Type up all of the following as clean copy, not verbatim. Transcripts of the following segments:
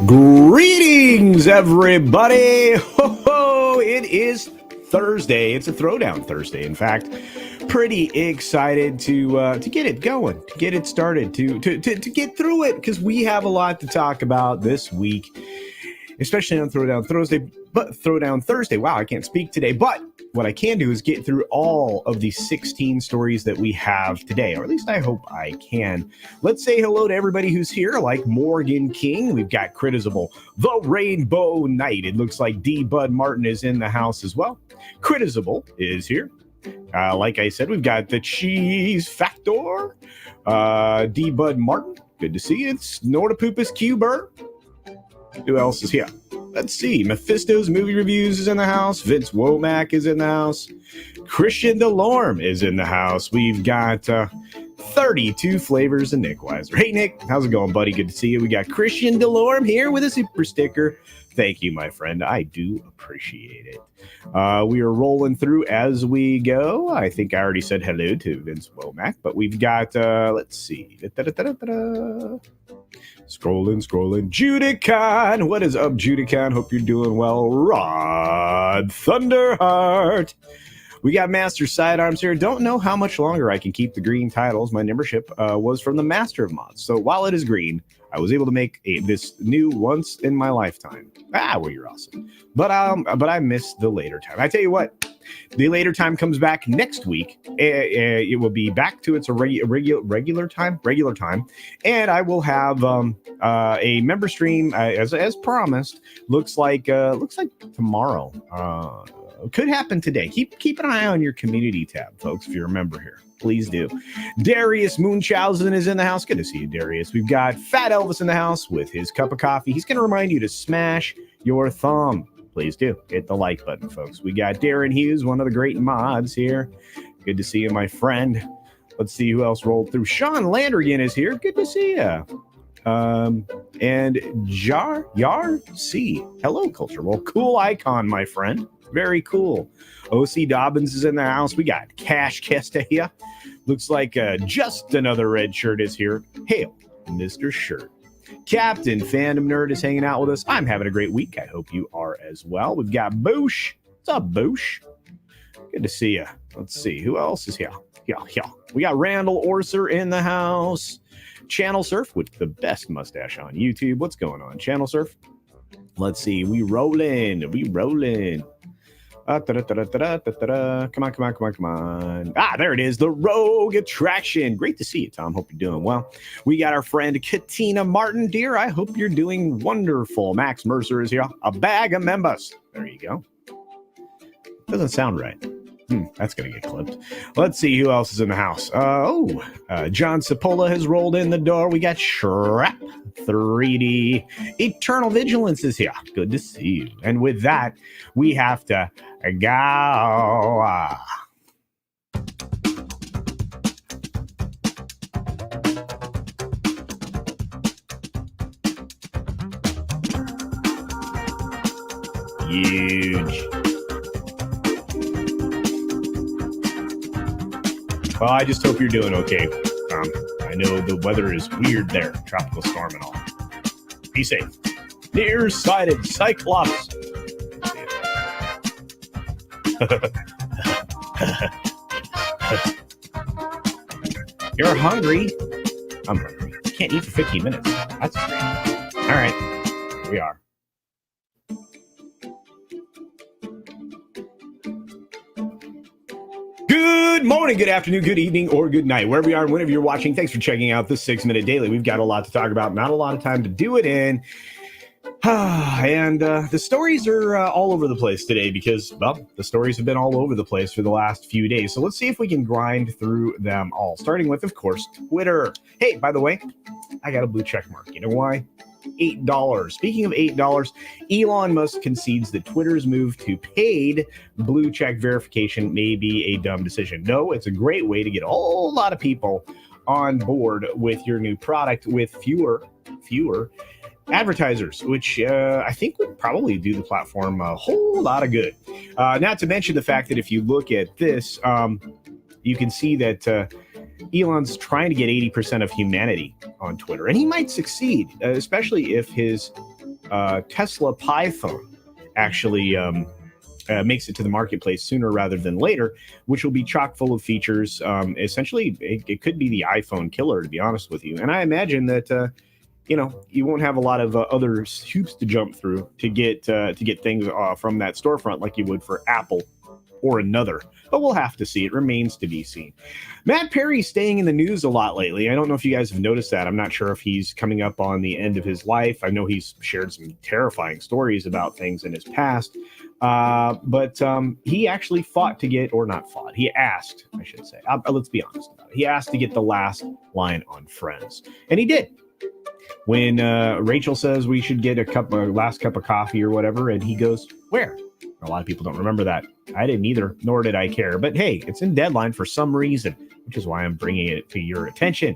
Greetings, everybody! Ho ho! It is Thursday. It's a Throwdown Thursday. In fact, pretty excited to get it going, to get it started, to get through it, because we have a lot to talk about this week, especially on Throwdown Thursday. Wow, I can't speak today, but what I can do is get through all of the 16 stories that we have today, or at least I hope I can. Let's say hello to everybody who's here, like Morgan King. We've got Criticable, the Rainbow Knight. It looks like D. Bud Martin is in the house as well. Criticable is here. Like I said, we've got the Cheese Factor, D. Bud Martin. Good to see you. It's Nortopupus Cuber. Who else is here? Let's see. Mephisto's Movie Reviews is in the house. Vince Womack is in the house. Christian DeLorme is in the house. We've got 32 Flavors and Nick Weiser. Hey, Nick. How's it going, buddy? Good to see you. We got Christian DeLorme here with a super sticker. Thank you, my friend. I do appreciate it. We are rolling through as we go. I think I already said hello to Vince Womack, but we've got, let's see. Scrolling. Judicon. What is up, Judicon? Hope you're doing well. Rod Thunderheart. We got Master Sidearms here. Don't know how much longer I can keep the green titles. My membership was from the Master of Mods. So while it is green, I was able to make this new once in my lifetime. Well, you're awesome. But I missed the later time. I tell you what, the later time comes back next week. It will be back to its regular time, and I will have a member stream as promised. Looks like tomorrow. Could happen today. Keep an eye on your community tab, folks, if you're a member here. Please do. Darius Munchausen is in the house. Good to see you, Darius. We've got Fat Elvis in the house with his cup of coffee. He's going to remind you to smash your thumb. Please do. Hit the like button, folks. We got Darren Hughes, one of the great mods here. Good to see you, my friend. Let's see who else rolled through. Sean Landrigan is here. Good to see you. And Yar C. Hello, Culture. Well, cool icon, my friend. Very cool. O.C. Dobbins is in the house. We got Cash Castella. Looks like just another red shirt is here. Hail, Mr. Shirt. Captain Fandom Nerd is hanging out with us. I'm having a great week. I hope you are as well. We've got Boosh. What's up, Boosh? Good to see you. Let's see. Who else is here? Yeah. We got Randall Orser in the house. Channel Surf with the best mustache on YouTube. What's going on, Channel Surf? Let's see. We rolling. Come on. There it is. The Rogue Attraction. Great to see you, Tom. Hope you're doing well. We got our friend Katina Martin. Dear, I hope you're doing wonderful. Max Mercer is here. A bag of members. There you go. Doesn't sound right. That's going to get clipped. Let's see who else is in the house. John Cipolla has rolled in the door. We got Shrap 3D. Eternal Vigilance is here. Good to see you. And with that, we have to go. Huge. Well, I just hope you're doing okay. I know the weather is weird there, tropical storm and all. Be safe. Nearsighted Cyclops. You're hungry. I'm hungry. Can't eat for 15 minutes. That's great. All right. Here we are. Good morning, good afternoon, good evening, or good night. Wherever you are and whenever you're watching, thanks for checking out this 6-Minute Daily. We've got a lot to talk about, not a lot of time to do it in. And the stories are all over the place today because, well, the stories have been all over the place for the last few days. So let's see if we can grind through them all, starting with, of course, Twitter. Hey, by the way, I got a blue check mark. You know why? $8. Speaking of $8, Elon Musk concedes that Twitter's move to paid blue check verification may be a dumb decision. No, it's a great way to get a whole lot of people on board with your new product with fewer advertisers, which I think would probably do the platform a whole lot of good. Not to mention the fact that if you look at this, you can see that Elon's trying to get 80% of humanity on Twitter, and he might succeed, especially if his Tesla Pi phone actually makes it to the marketplace sooner rather than later, which will be chock full of features. Essentially, it could be the iPhone killer, to be honest with you. And I imagine that you won't have a lot of other hoops to jump through to get things from that storefront like you would for Apple or another. But we'll have to see. It remains to be seen. Matt Perry's staying in the news a lot lately. I don't know if you guys have noticed that. I'm not sure if he's coming up on the end of his life. I know he's shared some terrifying stories about things in his past. But he actually he asked, I should say, let's be honest about it. He asked to get the last line on Friends. And he did. When Rachel says we should get a last cup of coffee or whatever, and he goes, where? A lot of people don't remember that. I didn't either, nor did I care. But hey, it's in Deadline for some reason, which is why I'm bringing it to your attention.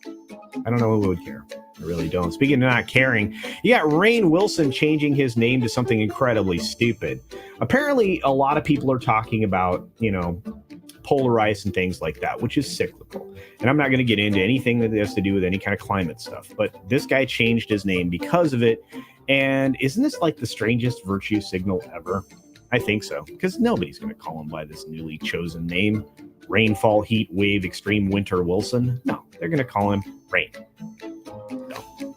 I don't know who would care. I really don't. Speaking of not caring, you got Rainn Wilson changing his name to something incredibly stupid. Apparently, a lot of people are talking about, polar ice and things like that, which is cyclical. And I'm not going to get into anything that has to do with any kind of climate stuff. But this guy changed his name because of it. And isn't this like the strangest virtue signal ever? I think so, because nobody's going to call him by this newly chosen name. Rainfall, heat, wave, extreme winter Wilson. No, they're going to call him Rainn. No.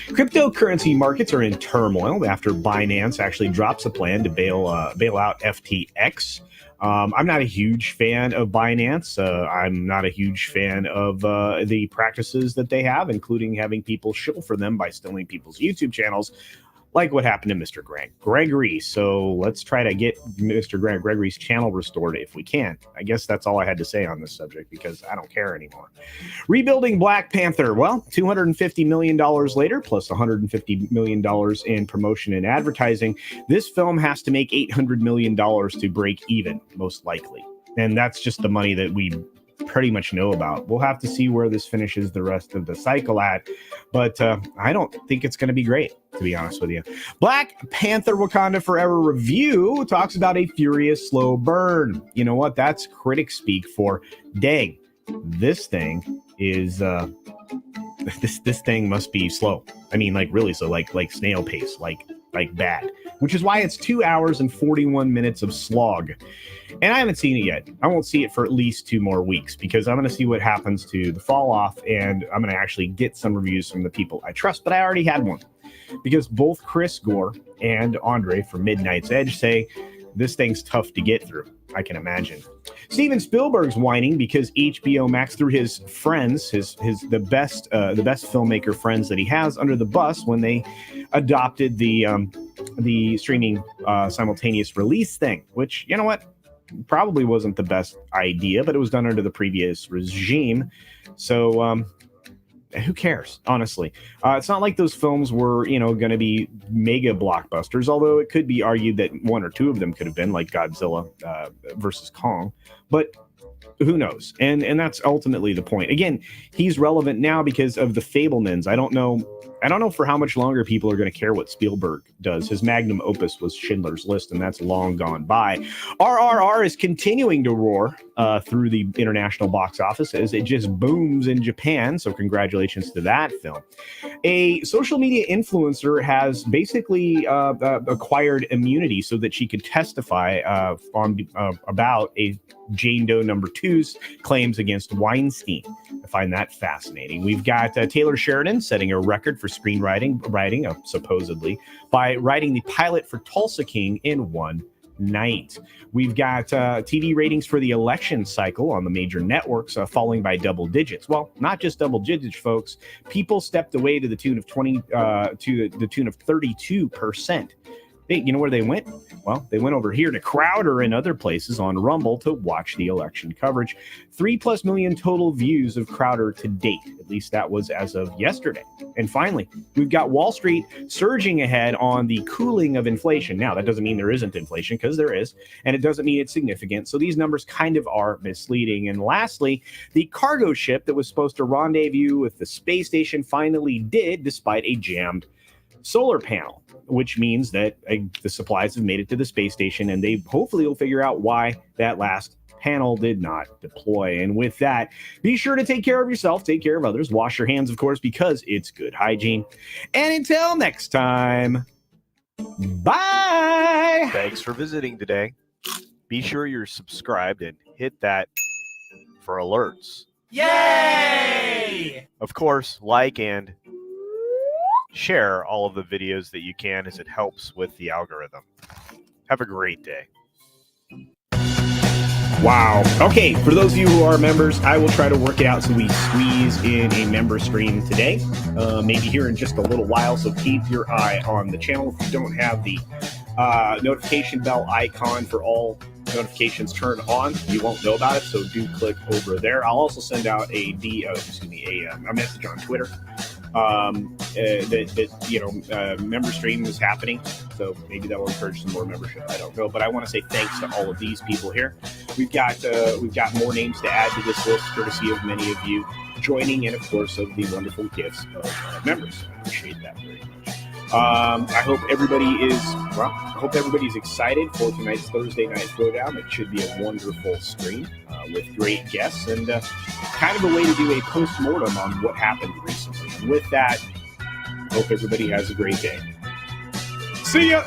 Cryptocurrency markets are in turmoil after Binance actually drops a plan to bail out FTX. I'm not a huge fan of Binance. I'm not a huge fan of the practices that they have, including having people shill for them by stealing people's YouTube channels, like what happened to Mr. Gregory. So let's try to get Mr. Gregory's channel restored if we can. I guess that's all I had to say on this subject because I don't care anymore. Rebuilding Black Panther. Well, $250 million later, plus $150 million in promotion and advertising. This film has to make $800 million to break even, most likely. And that's just the money that we pretty much know about. We'll have to see where this finishes the rest of the cycle at, but I don't think it's going to be great, to be honest with you. Black Panther Wakanda Forever review talks about a furious slow burn. You know what? That's critic speak for, dang, this thing is this thing must be slow. I mean, like really slow, like snail pace, like bad, which is why it's 2 hours and 41 minutes of slog. And I haven't seen it yet. I won't see it for at least 2 more weeks because I'm going to see what happens to the fall off, and I'm going to actually get some reviews from the people I trust. But I already had one because both Chris Gore and Andre from Midnight's Edge say this thing's tough to get through. I can imagine. Steven Spielberg's whining because HBO Max threw his friends, the best filmmaker friends that he has under the bus when they adopted the streaming simultaneous release thing, which, you know what, probably wasn't the best idea, but it was done under the previous regime. So who cares, honestly? It's not like those films were, going to be mega blockbusters, although it could be argued that 1 or 2 of them could have been, like Godzilla versus Kong. But who knows? And that's ultimately the point. Again, he's relevant now because of the Fablemans. I don't know for how much longer people are going to care what Spielberg does. His magnum opus was Schindler's List, and that's long gone by. RRR is continuing to roar through the international box office as it just booms in Japan, so congratulations to that film. A social media influencer has basically acquired immunity so that she could testify about a Jane Doe number 2's claims against Weinstein. I find that fascinating. We've got Taylor Sheridan setting a record for screenwriting, supposedly, by writing the pilot for Tulsa King in 1 night. We've got TV ratings for the election cycle on the major networks falling by double digits. Well, not just double digits, folks. People stepped away to the tune of 32%. You know where they went? Well, they went over here to Crowder and other places on Rumble to watch the election coverage. 3+ million total views of Crowder to date. At least that was as of yesterday. And finally, we've got Wall Street surging ahead on the cooling of inflation. Now, that doesn't mean there isn't inflation, because there is, and it doesn't mean it's significant. So these numbers kind of are misleading. And lastly, the cargo ship that was supposed to rendezvous with the space station finally did, despite a jammed solar panel, which means that the supplies have made it to the space station, and they hopefully will figure out why that last panel did not deploy. And with that, be sure to take care of yourself, take care of others, wash your hands, of course, because it's good hygiene. And until next time, bye! Thanks for visiting today. Be sure you're subscribed and hit that for alerts. Yay! Of course, like and share all of the videos that you can, as it helps with the algorithm. Have a great day. Wow. Okay, for those of you who are members, I will try to work it out so we squeeze in a member stream today, maybe here in just a little while, so keep your eye on the channel. If you don't have the notification bell icon for all notifications turned on, you won't know about it, so do click over there. I'll also send out a message on Twitter that member stream is happening, so maybe that will encourage some more membership. I don't know, but I want to say thanks to all of these people here. We've got more names to add to this list, courtesy of many of you joining, and of course of the wonderful gifts of members. I appreciate that very much. I hope everybody's excited for tonight's Thursday night throwdown. It should be a wonderful stream with great guests and kind of a way to do a post-mortem on what happened recently. And with that, hope everybody has a great day. See ya!